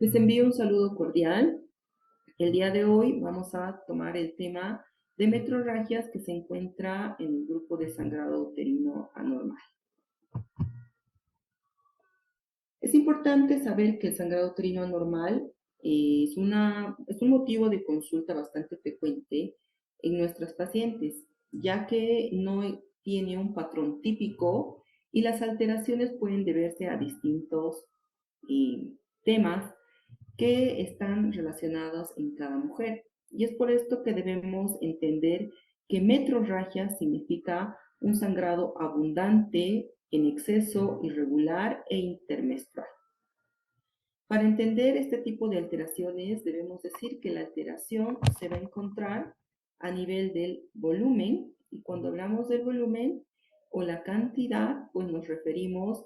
Les envío un saludo cordial. El día de hoy vamos a tomar el tema de metrorragias que se encuentra en el grupo de sangrado uterino anormal. Es importante saber que el sangrado uterino anormal es un motivo de consulta bastante frecuente en nuestras pacientes, ya que no tiene un patrón típico y las alteraciones pueden deberse a distintos temas que están relacionados en cada mujer. Y es por esto que debemos entender que metrorragia significa un sangrado abundante, en exceso, irregular e intermenstrual. Para entender este tipo de alteraciones, debemos decir que la alteración se va a encontrar a nivel del volumen, y cuando hablamos del volumen o la cantidad, pues nos referimos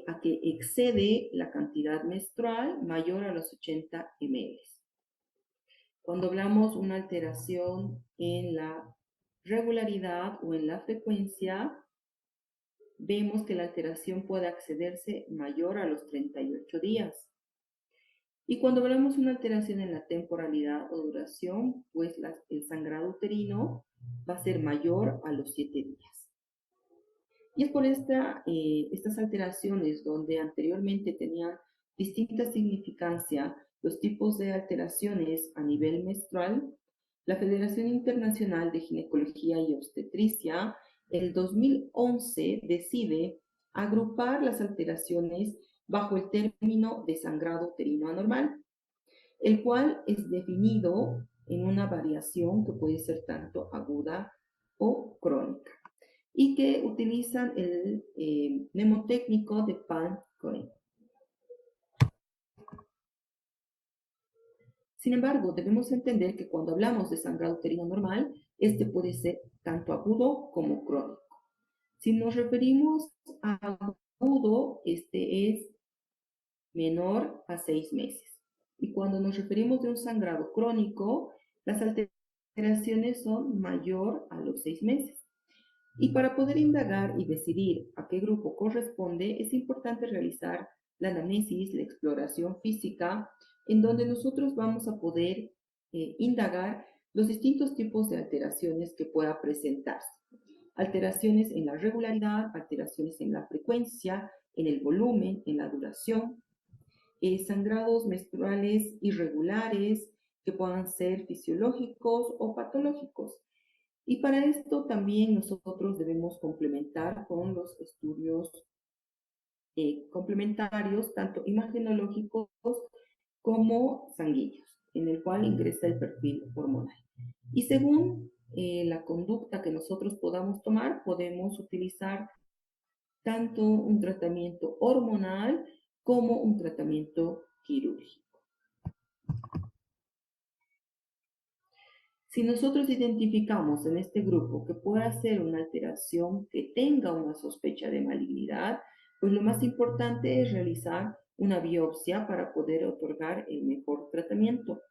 a que excede la cantidad menstrual mayor a los 80 ml. Cuando hablamos una alteración en la regularidad o en la frecuencia, vemos que la alteración puede accederse mayor a los 38 días. Y cuando hablamos de una alteración en la temporalidad o duración, pues el sangrado uterino va a ser mayor a los 7 días. Y es por estas alteraciones donde anteriormente tenían distinta significancia los tipos de alteraciones a nivel menstrual, la Federación Internacional de Ginecología y Obstetricia, el 2011 decide agrupar las alteraciones bajo el término de sangrado uterino anormal, el cual es definido en una variación que puede ser tanto aguda o crónica, y que utilizan el mnemotécnico de Pan-Cohen. Sin embargo, debemos entender que cuando hablamos de sangrado uterino normal, este puede ser tanto agudo como crónico. Si nos referimos a agudo, este es menor a 6 meses. Y cuando nos referimos de un sangrado crónico, las alteraciones son mayor a los 6 meses. Y para poder indagar y decidir a qué grupo corresponde, es importante realizar la anamnesis, la exploración física, en donde nosotros vamos a poder indagar los distintos tipos de alteraciones que pueda presentarse. Alteraciones en la regularidad, alteraciones en la frecuencia, en el volumen, en la duración, sangrados menstruales irregulares que puedan ser fisiológicos o patológicos. Y para esto también nosotros debemos complementar con los estudios complementarios, tanto imagenológicos como sanguíneos, en el cual ingresa el perfil hormonal. Y según la conducta que nosotros podamos tomar, podemos utilizar tanto un tratamiento hormonal como un tratamiento quirúrgico. Si nosotros identificamos en este grupo que pueda ser una alteración que tenga una sospecha de malignidad, pues lo más importante es realizar una biopsia para poder otorgar el mejor tratamiento.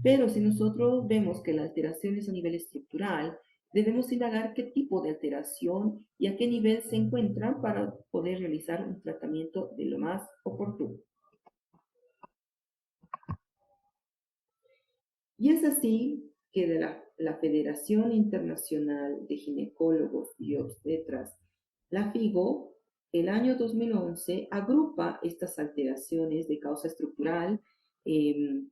Pero si nosotros vemos que la alteración es a nivel estructural, debemos indagar qué tipo de alteración y a qué nivel se encuentra para poder realizar un tratamiento de lo más oportuno. Y es así que de la Federación Internacional de Ginecólogos y Obstetras, la FIGO, el año 2011 agrupa estas alteraciones de causa estructural en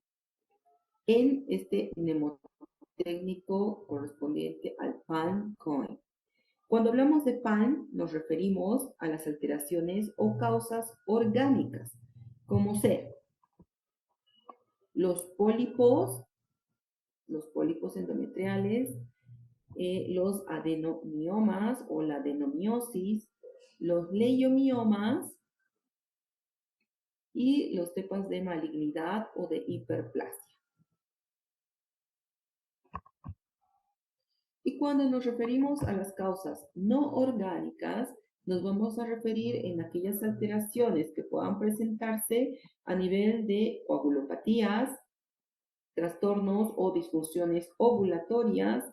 este mnemotécnico correspondiente al Pan-Cohen. Cuando hablamos de PAN, nos referimos a las alteraciones o causas orgánicas, como ser los pólipos endometriales, los adenomiomas o la adenomiosis, los leiomiomas y los temas de malignidad o de hiperplasia. Y cuando nos referimos a las causas no orgánicas, nos vamos a referir en aquellas alteraciones que puedan presentarse a nivel de coagulopatías, trastornos o disfunciones ovulatorias,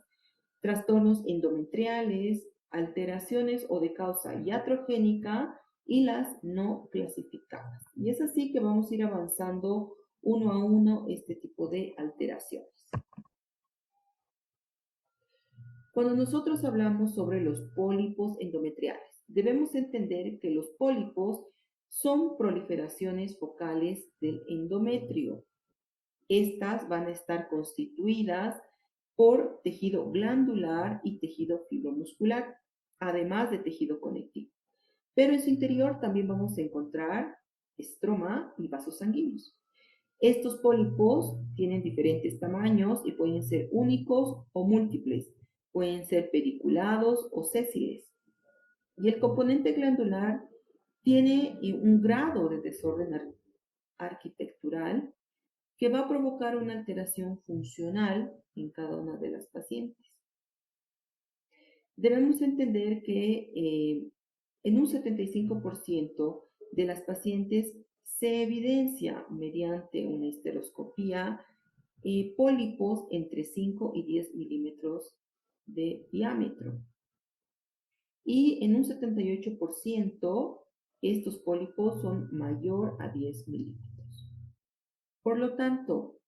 trastornos endometriales, alteraciones o de causa iatrogénica y las no clasificadas. Y es así que vamos a ir avanzando uno a uno este tipo de alteraciones. Cuando nosotros hablamos sobre los pólipos endometriales, debemos entender que los pólipos son proliferaciones focales del endometrio. Estas van a estar constituidas por tejido glandular y tejido fibromuscular, además de tejido conectivo. Pero en su interior también vamos a encontrar estroma y vasos sanguíneos. Estos pólipos tienen diferentes tamaños y pueden ser únicos o múltiples. Pueden ser pediculados o sésiles. Y el componente glandular tiene un grado de desorden arquitectural que va a provocar una alteración funcional en cada una de las pacientes. Debemos entender que en un 75% de las pacientes se evidencia mediante una histeroscopía pólipos entre 5 y 10 milímetros de diámetro. Y en un 78% estos pólipos son mayor a 10 milímetros. Por lo tanto,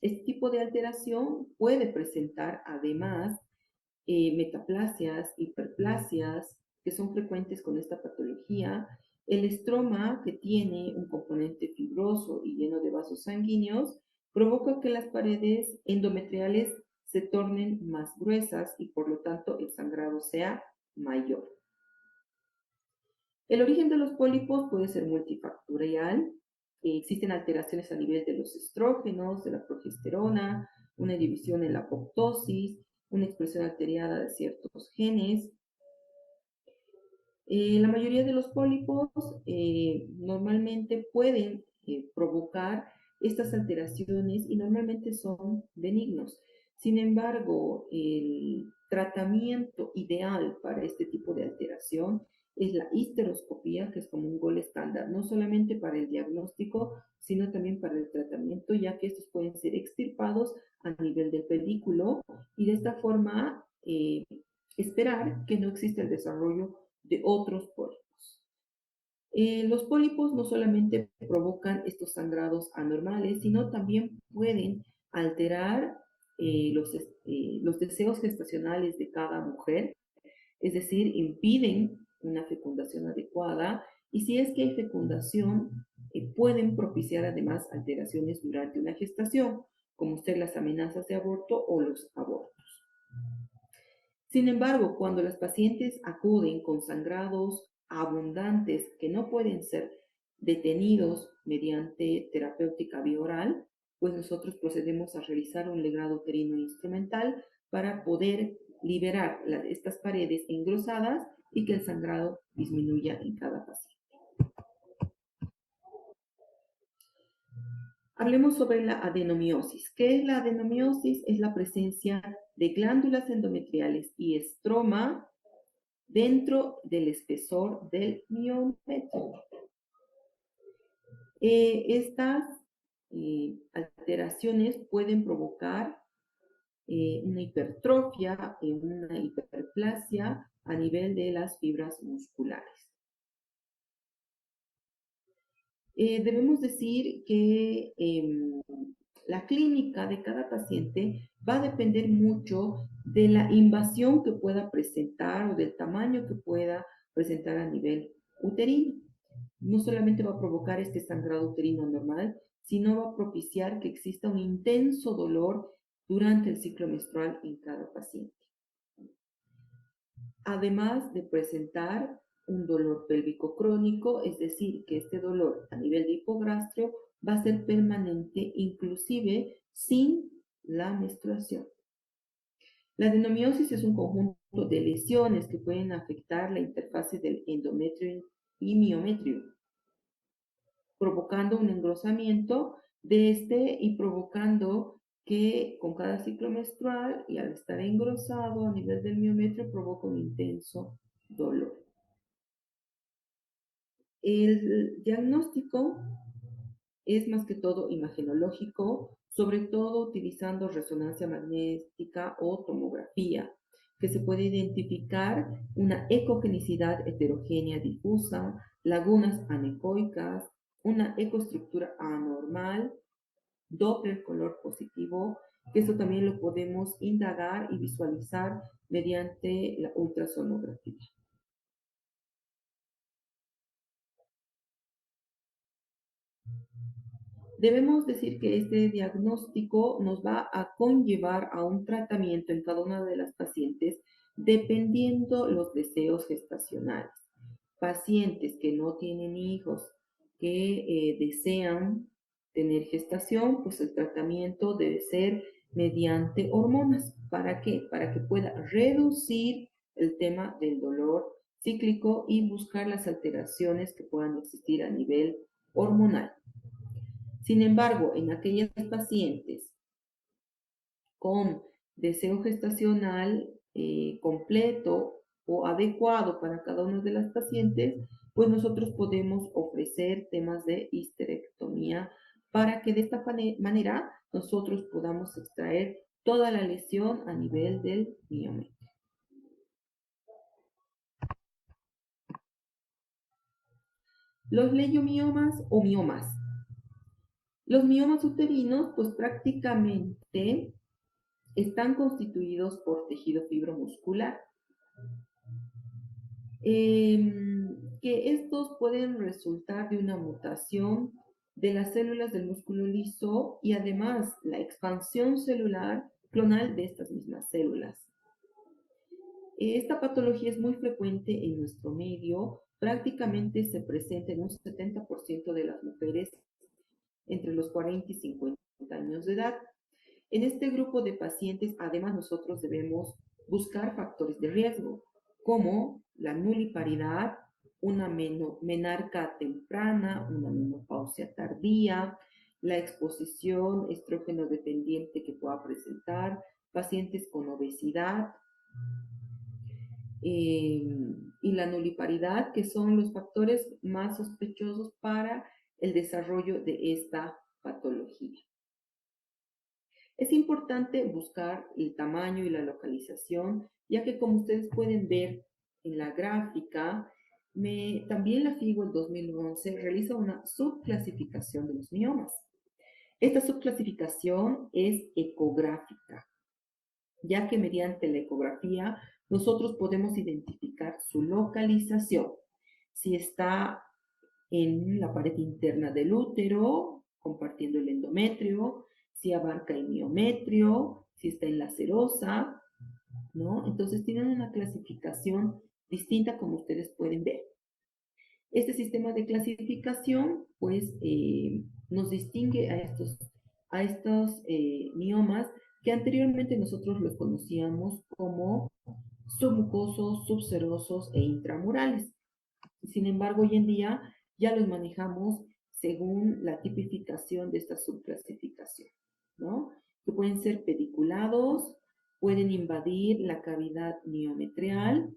este tipo de alteración puede presentar además metaplasias, hiperplasias, que son frecuentes con esta patología, el estroma, que tiene un componente fibroso y lleno de vasos sanguíneos, provoca que las paredes endometriales se tornen más gruesas y por lo tanto el sangrado sea mayor. El origen de los pólipos puede ser multifactorial. Existen alteraciones a nivel de los estrógenos, de la progesterona, una división en la apoptosis, una expresión alterada de ciertos genes. La mayoría de los pólipos normalmente pueden provocar estas alteraciones y normalmente son benignos. Sin embargo, el tratamiento ideal para este tipo de alteración es la histeroscopía, que es como un gol estándar, no solamente para el diagnóstico, sino también para el tratamiento, ya que estos pueden ser extirpados a nivel del pedículo y de esta forma esperar que no exista el desarrollo de otros pólipos. Los pólipos no solamente provocan estos sangrados anormales, sino también pueden alterar los deseos gestacionales de cada mujer, es decir, impiden una fecundación adecuada y si es que hay fecundación, pueden propiciar además alteraciones durante una gestación, como ser las amenazas de aborto o los abortos. Sin embargo, cuando las pacientes acuden con sangrados abundantes que no pueden ser detenidos mediante terapéutica bioral, pues nosotros procedemos a realizar un legrado uterino instrumental para poder liberar estas paredes engrosadas y que el sangrado disminuya en cada paciente. Hablemos sobre la adenomiosis. ¿Qué es la adenomiosis? Es la presencia de glándulas endometriales y estroma dentro del espesor del miometrio. Estas alteraciones pueden provocar una hipertrofia, una hiperplasia a nivel de las fibras musculares. Debemos decir que la clínica de cada paciente va a depender mucho de la invasión que pueda presentar o del tamaño que pueda presentar a nivel uterino. No solamente va a provocar este sangrado uterino normal, sino va a propiciar que exista un intenso dolor durante el ciclo menstrual en cada paciente. Además de presentar un dolor pélvico crónico, es decir, que este dolor a nivel de hipogastrio va a ser permanente, inclusive sin la menstruación. La adenomiosis es un conjunto de lesiones que pueden afectar la interfase del endometrio y miometrio, provocando un engrosamiento de este y provocando que con cada ciclo menstrual y al estar engrosado a nivel del miometrio provoca un intenso dolor. El diagnóstico es más que todo imagenológico, sobre todo utilizando resonancia magnética o tomografía. que se puede identificar una ecogenicidad heterogénea difusa, lagunas anecoicas, una ecoestructura anormal, Doppler color positivo, que eso también lo podemos indagar y visualizar mediante la ultrasonografía. Debemos decir que este diagnóstico nos va a conllevar a un tratamiento en cada una de las pacientes dependiendo los deseos gestacionales. Pacientes que no tienen hijos, que desean tener gestación, pues el tratamiento debe ser mediante hormonas. ¿Para qué? Para que pueda reducir el tema del dolor cíclico y buscar las alteraciones que puedan existir a nivel hormonal. Sin embargo, en aquellas pacientes con deseo gestacional completo o adecuado para cada una de las pacientes, pues nosotros podemos ofrecer temas de histerectomía para que de esta manera nosotros podamos extraer toda la lesión a nivel del miometrio. Los leiomiomas o miomas. Los miomas uterinos, pues prácticamente están constituidos por tejido fibromuscular, que estos pueden resultar de una mutación de las células del músculo liso y además la expansión celular clonal de estas mismas células. Esta patología es muy frecuente en nuestro medio, prácticamente se presenta en un 70% de las mujeres entre los 40 y 50 años de edad. En este grupo de pacientes, además, nosotros debemos buscar factores de riesgo, como la nuliparidad, una menarca temprana, una menopausia tardía, la exposición estrógeno dependiente que pueda presentar, pacientes con obesidad, y la nuliparidad, que son los factores más sospechosos para el desarrollo de esta patología. Es importante buscar el tamaño y la localización, ya que como ustedes pueden ver en la gráfica, también la FIGO en 2011 realiza una subclasificación de los miomas. Esta subclasificación es ecográfica, ya que mediante la ecografía nosotros podemos identificar su localización. Si está en la pared interna del útero, compartiendo el endometrio, si abarca el miometrio, si está en la serosa, ¿no? Entonces tienen una clasificación distinta como ustedes pueden ver. Este sistema de clasificación, pues, nos distingue a estos miomas que anteriormente nosotros los conocíamos como submucosos, subserosos e intramurales. Sin embargo, hoy en día ya los manejamos según la tipificación de esta subclasificación, ¿no? Que pueden ser pediculados, pueden invadir la cavidad miometrial,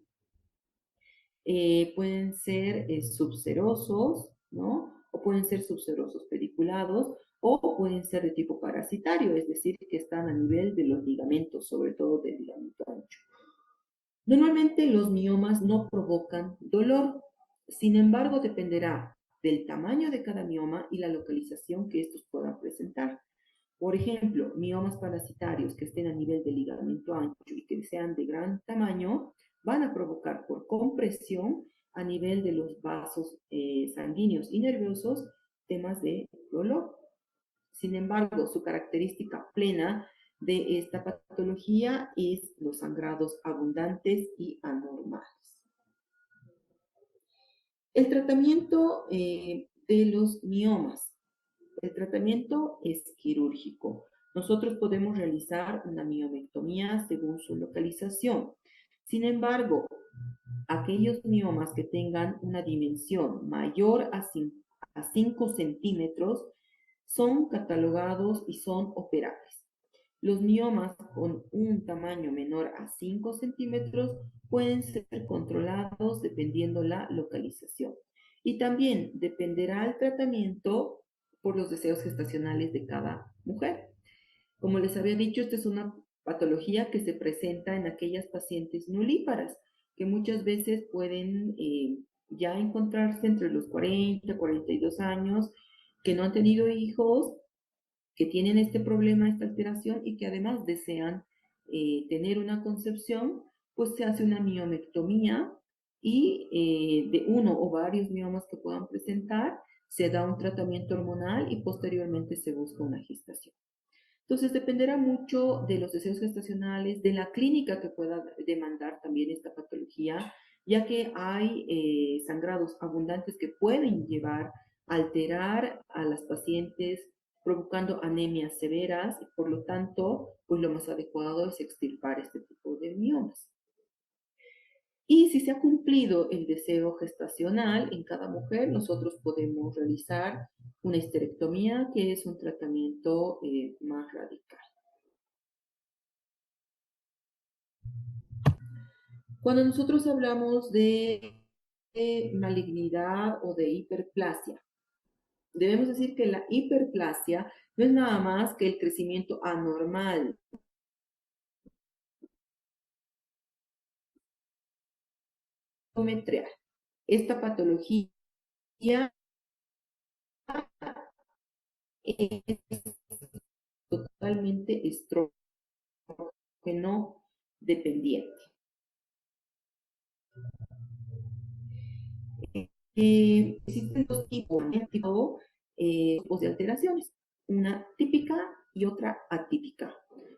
pueden ser subserosos, ¿no? O pueden ser subserosos pediculados, o pueden ser de tipo parasitario, es decir, que están a nivel de los ligamentos, sobre todo del ligamento ancho. Normalmente los miomas no provocan dolor, sin embargo dependerá del tamaño de cada mioma y la localización que estos puedan presentar. Por ejemplo, miomas parasitarios que estén a nivel del ligamento ancho y que sean de gran tamaño van a provocar por compresión a nivel de los vasos sanguíneos y nerviosos temas de dolor. Sin embargo, su característica plena de esta patología es los sangrados abundantes y anormales. El tratamiento de los miomas. El tratamiento es quirúrgico. Nosotros podemos realizar una miomectomía según su localización. Sin embargo, aquellos miomas que tengan una dimensión mayor a 5 centímetros son catalogados y son operables. Los miomas con un tamaño menor a 5 centímetros pueden ser controlados dependiendo la localización. Y también dependerá el tratamiento por los deseos gestacionales de cada mujer. Como les había dicho, esta es una patología que se presenta en aquellas pacientes nulíparas, que muchas veces pueden ya encontrarse entre los 40, 42 años, que no han tenido hijos, que tienen este problema, esta alteración y que además desean tener una concepción, pues se hace una miomectomía y de uno o varios miomas que puedan presentar, se da un tratamiento hormonal y posteriormente se busca una gestación. Entonces dependerá mucho de los deseos gestacionales, de la clínica que pueda demandar también esta patología, ya que hay sangrados abundantes que pueden llevar a alterar a las pacientes, provocando anemias severas, y por lo tanto, pues lo más adecuado es extirpar este tipo de miomas. Y si se ha cumplido el deseo gestacional en cada mujer, nosotros podemos realizar una histerectomía, que es un tratamiento más radical. Cuando nosotros hablamos de malignidad o de hiperplasia, debemos decir que la hiperplasia no es nada más que el crecimiento anormal endometrial. Esta patología es totalmente estrógeno dependiente. Existen dos tipos de alteraciones, una típica y otra atípica.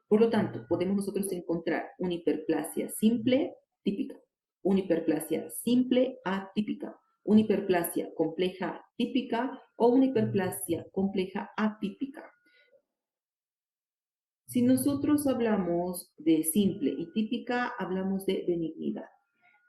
Por lo tanto, podemos nosotros encontrar una hiperplasia simple típica, una hiperplasia simple atípica, una hiperplasia compleja típica o una hiperplasia compleja atípica. Si nosotros hablamos de simple y típica, hablamos de benignidad.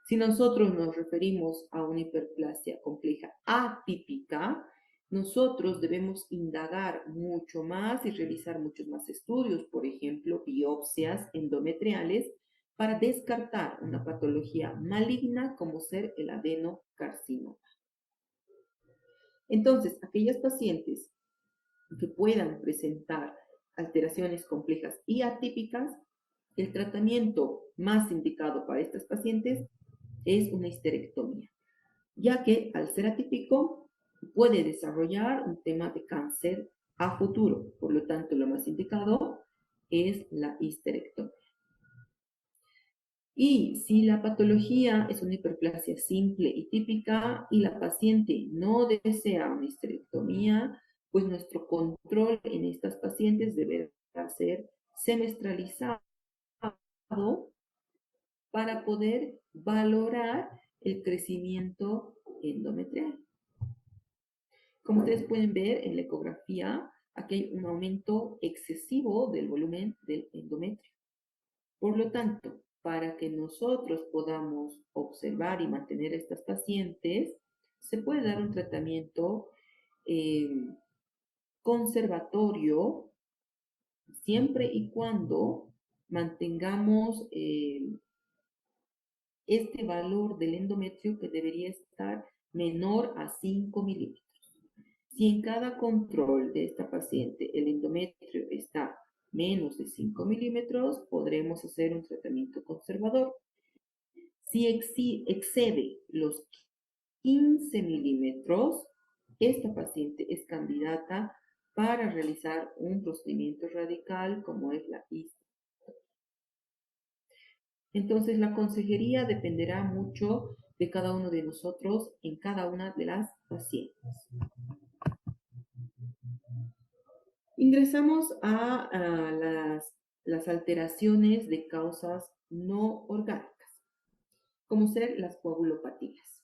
Si nosotros nos referimos a una hiperplasia compleja atípica, nosotros debemos indagar mucho más y realizar muchos más estudios, por ejemplo, biopsias endometriales, para descartar una patología maligna como ser el adenocarcinoma. Entonces, aquellas pacientes que puedan presentar alteraciones complejas y atípicas, el tratamiento más indicado para estas pacientes es una histerectomía, ya que al ser atípico puede desarrollar un tema de cáncer a futuro. Por lo tanto, lo más indicado es la histerectomía. Y si la patología es una hiperplasia simple y típica y la paciente no desea una histerectomía, pues nuestro control en estas pacientes deberá ser semestralizado para poder valorar el crecimiento endometrial. Como ustedes pueden ver en la ecografía, aquí hay un aumento excesivo del volumen del endometrio. Por lo tanto, para que nosotros podamos observar y mantener a estas pacientes, se puede dar un tratamiento eh, conservatorio siempre y cuando mantengamos este valor del endometrio, que debería estar menor a 5 milímetros. Si en cada control de esta paciente el endometrio está menos de 5 milímetros, podremos hacer un tratamiento conservador. Si excede los 15 milímetros, esta paciente es candidata para realizar un procedimiento radical como es la ISTA. Entonces, la consejería dependerá mucho de cada uno de nosotros en cada una de las pacientes. Ingresamos a las alteraciones de causas no orgánicas, como ser las coagulopatías.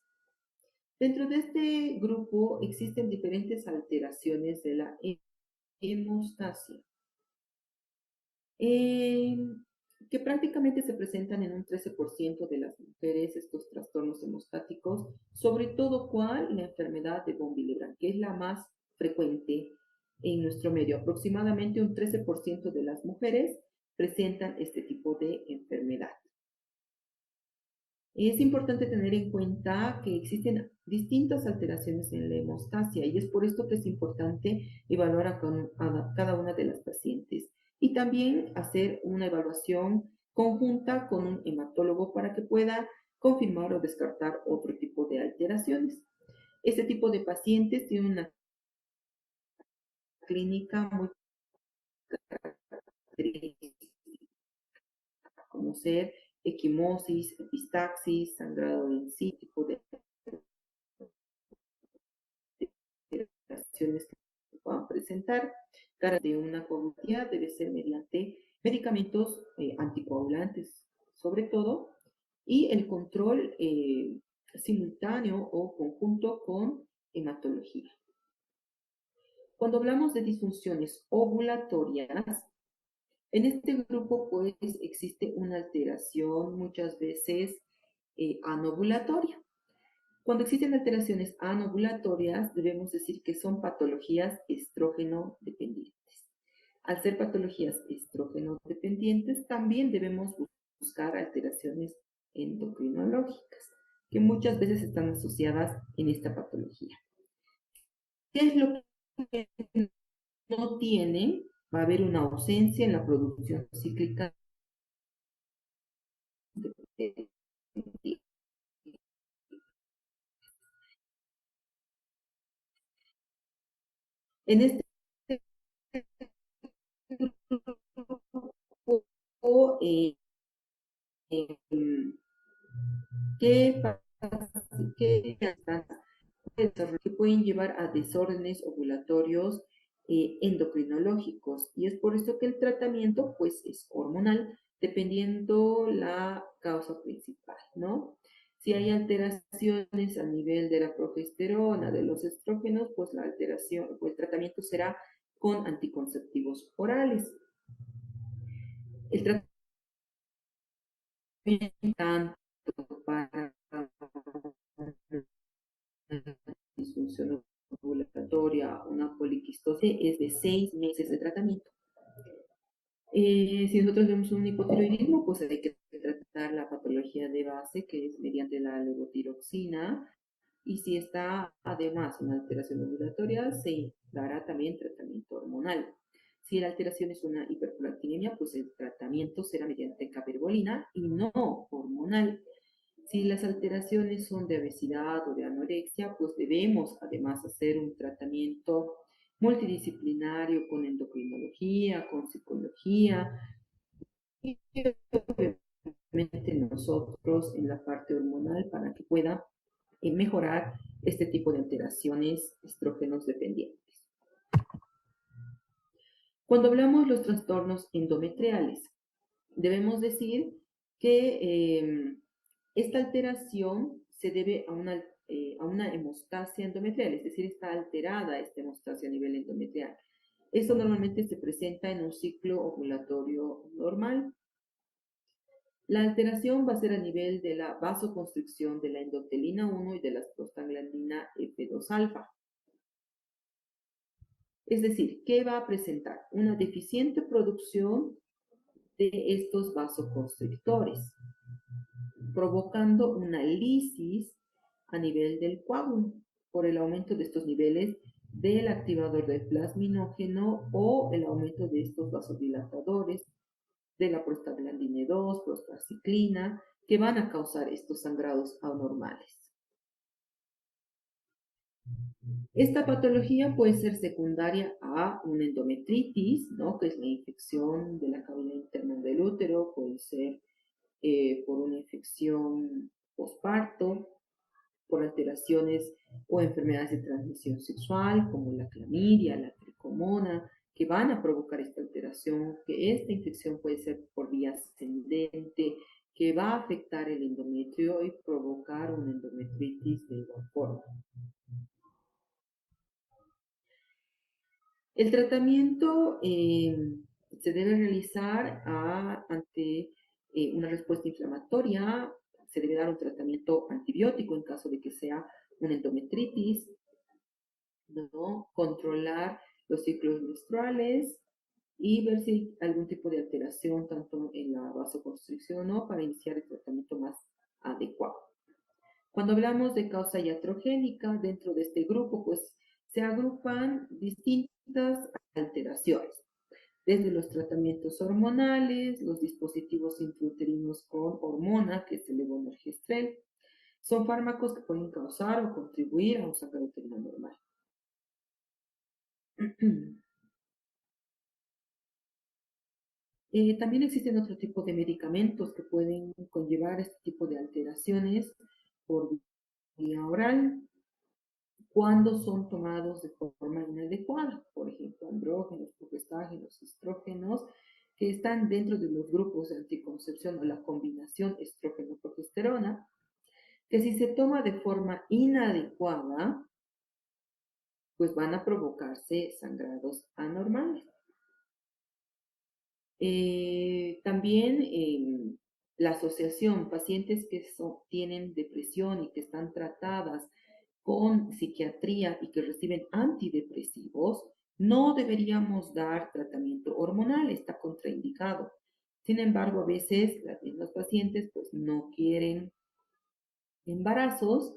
Dentro de este grupo existen diferentes alteraciones de la hemostasia, que prácticamente se presentan en un 13% de las mujeres, estos trastornos hemostáticos, sobre todo cuál la enfermedad de von Willebrand, que es la más frecuente en nuestro medio. Aproximadamente un 13% de las mujeres presentan este tipo de enfermedad. Es importante tener en cuenta que existen distintas alteraciones en la hemostasia y es por esto que es importante evaluar a cada una de las pacientes. y también hacer una evaluación conjunta con un hematólogo para que pueda confirmar o descartar otro tipo de alteraciones. Este tipo de pacientes tienen una clínica muy característica, como ser equimosis, epistaxis, sangrado en sí, tipo de alteraciones que puedan presentar. Cara de una coagulación debe ser mediante medicamentos anticoagulantes, sobre todo, y el control simultáneo o conjunto con hematología. Cuando hablamos de disfunciones ovulatorias, en este grupo pues existe una alteración muchas veces anovulatoria. Cuando existen alteraciones anovulatorias, debemos decir que son patologías estrógeno dependientes. Al ser patologías estrógeno dependientes, también debemos buscar alteraciones endocrinológicas, que muchas veces están asociadas en esta patología. ¿Qué es lo que no tienen? Va a haber una ausencia en la producción cíclica de en este grupo, ¿qué pasa? ¿Qué que pueden llevar a desórdenes ovulatorios endocrinológicos? Y es por esto que el tratamiento pues es hormonal, dependiendo la causa principal, ¿no? Si hay alteraciones a nivel de la progesterona, de los estrógenos, pues la alteración, pues el tratamiento será con anticonceptivos orales. El tratamiento tanto para disfunción ovulatoria, una poliquistosis, es de 6 meses de tratamiento. Si nosotros vemos un hipotiroidismo, pues hay que tratar la patología de base, que es mediante la levotiroxina, y si está además una alteración ovulatoria, se dará también tratamiento hormonal. Si la alteración es una hiperprolactinemia, pues el tratamiento será mediante cabergolina y no hormonal. Si las alteraciones son de obesidad o de anorexia, pues debemos además hacer un tratamiento multidisciplinario con endocrinología, con psicología y obviamente nosotros en la parte hormonal para que pueda mejorar este tipo de alteraciones estrógenos dependientes. Cuando hablamos de los trastornos endometriales, debemos decir que esta alteración se debe a una hemostasia endometrial, es decir, está alterada esta hemostasia a nivel endometrial. Esto normalmente se presenta en un ciclo ovulatorio normal. La alteración va a ser a nivel de la vasoconstricción de la endotelina 1 y de la prostaglandina F2-alfa. Es decir, ¿qué va a presentar? Una deficiente producción de estos vasoconstrictores, provocando una lisis a nivel del coágulo por el aumento de estos niveles del activador del plasminógeno o el aumento de estos vasodilatadores de la prostaglandina 2, prostraciclina, que van a causar estos sangrados anormales. Esta patología puede ser secundaria a una endometritis, ¿no? Que es la infección de la cavidad interna del útero, puede ser por una infección posparto, por alteraciones o enfermedades de transmisión sexual, como la clamidia, la tricomona, que van a provocar esta alteración, que esta infección puede ser por vía ascendente, que va a afectar el endometrio y provocar una endometritis de igual forma. El tratamiento se debe realizar ante una respuesta inflamatoria, se debe dar un tratamiento antibiótico en caso de que sea una endometritis, ¿no? Controlar los ciclos menstruales y ver si hay algún tipo de alteración tanto en la vasoconstricción o no para iniciar el tratamiento más adecuado. Cuando hablamos de causa iatrogénica, dentro de este grupo, pues se agrupan distintas alteraciones. desde los tratamientos hormonales, los dispositivos intrauterinos con hormona, que es el levonorgestrel. Son fármacos que pueden causar o contribuir a un sangrado uterino normal. También existen otro tipo de medicamentos que pueden conllevar este tipo de alteraciones por vía oral cuando son tomados de forma inadecuada. Por ejemplo, andrógenos, progestágenos, estrógenos, que están dentro de los grupos de anticoncepción o la combinación estrógeno-progesterona, que si se toma de forma inadecuada, pues van a provocarse sangrados anormales. También la asociación, pacientes que tienen depresión y que están tratadas con psiquiatría y que reciben antidepresivos, no deberíamos dar tratamiento hormonal, está contraindicado. Sin embargo, a veces las mismas pacientes pues no quieren embarazos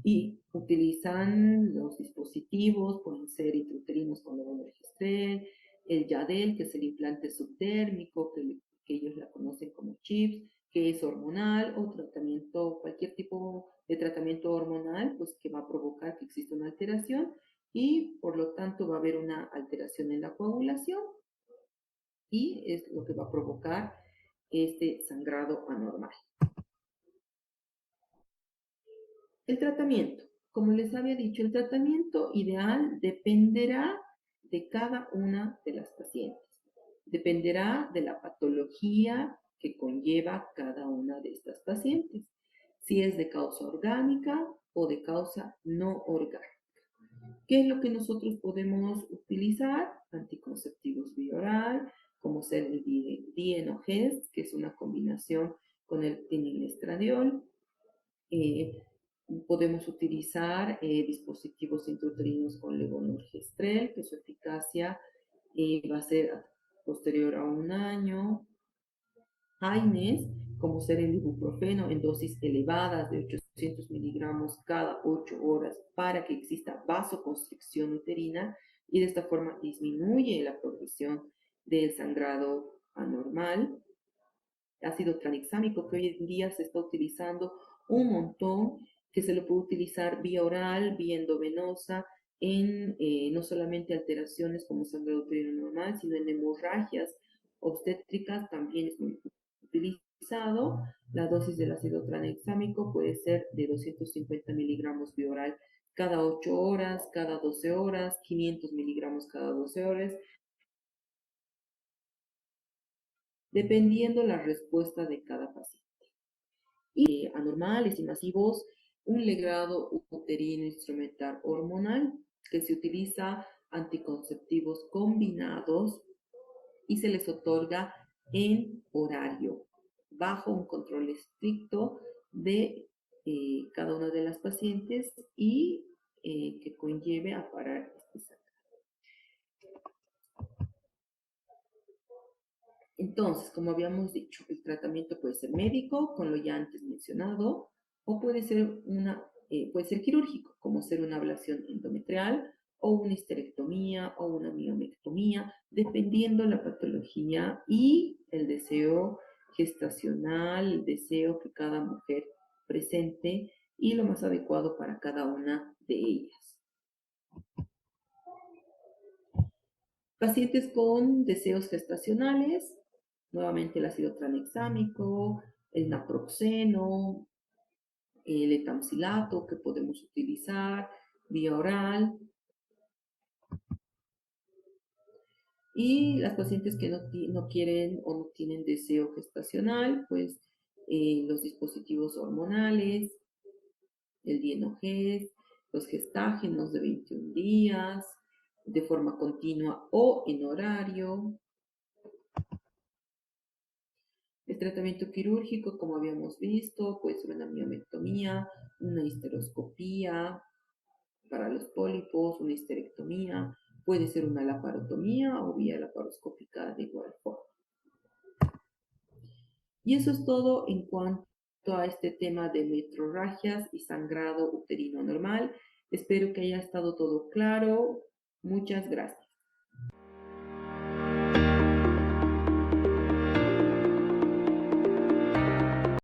y utilizan los dispositivos, pueden ser intrauterinos con levonorgestrel, el Yadel, que es el implante subdérmico, que ellos la conocen como chips, que es hormonal, o tratamiento, cualquier tipo de tratamiento hormonal, pues que va a provocar que exista una alteración y por lo tanto va a haber una alteración en la coagulación y es lo que va a provocar este sangrado anormal. El tratamiento, como les había dicho, el tratamiento ideal dependerá de cada una de las pacientes. Dependerá de la patología que conlleva cada una de estas pacientes, si es de causa orgánica o de causa no orgánica. ¿Qué es lo que nosotros podemos utilizar? Anticonceptivos vía oral, como ser el Dienogest, que es una combinación con el tinilestradiol. Eh, Podemos utilizar dispositivos intrauterinos con levonorgestrel, que su eficacia va a ser posterior a un año. AINES, como ser el ibuprofeno en dosis elevadas de 800 miligramos cada 8 horas para que exista vasoconstricción uterina y de esta forma disminuye la progresión del sangrado anormal. Ácido tranexámico, que hoy en día se está utilizando un montón, que se lo puede utilizar vía oral, vía endovenosa, en no solamente alteraciones como sangrado uterino normal, sino en hemorragias obstétricas también es muy utilizado. La dosis del ácido tranexámico puede ser de 250 miligramos vía oral cada 8 horas, cada 12 horas, 500 miligramos cada 12 horas, dependiendo la respuesta de cada paciente. Y anormales y masivos, un legrado uterino instrumental hormonal que se utiliza anticonceptivos combinados y se les otorga en horario, bajo un control estricto de cada una de las pacientes y que conlleve a parar este sangrado. Entonces, como habíamos dicho, el tratamiento puede ser médico, con lo ya antes mencionado, o puede ser quirúrgico, como ser una ablación endometrial, o una histerectomía, o una miomectomía, dependiendo la patología y el deseo gestacional, el deseo que cada mujer presente y lo más adecuado para cada una de ellas. Pacientes con deseos gestacionales, nuevamente el ácido tranexámico, el naproxeno, el etamcilato que podemos utilizar vía oral. Y las pacientes que no quieren o no tienen deseo gestacional, pues los dispositivos hormonales, el Dienogest, los gestágenos de 21 días, de forma continua o en horario. El tratamiento quirúrgico, como habíamos visto, puede ser una miomectomía, una histeroscopía para los pólipos, una histerectomía, puede ser una laparotomía o vía laparoscópica de igual forma. Y eso es todo en cuanto a este tema de metrorragias y sangrado uterino normal. Espero que haya estado todo claro. Muchas gracias.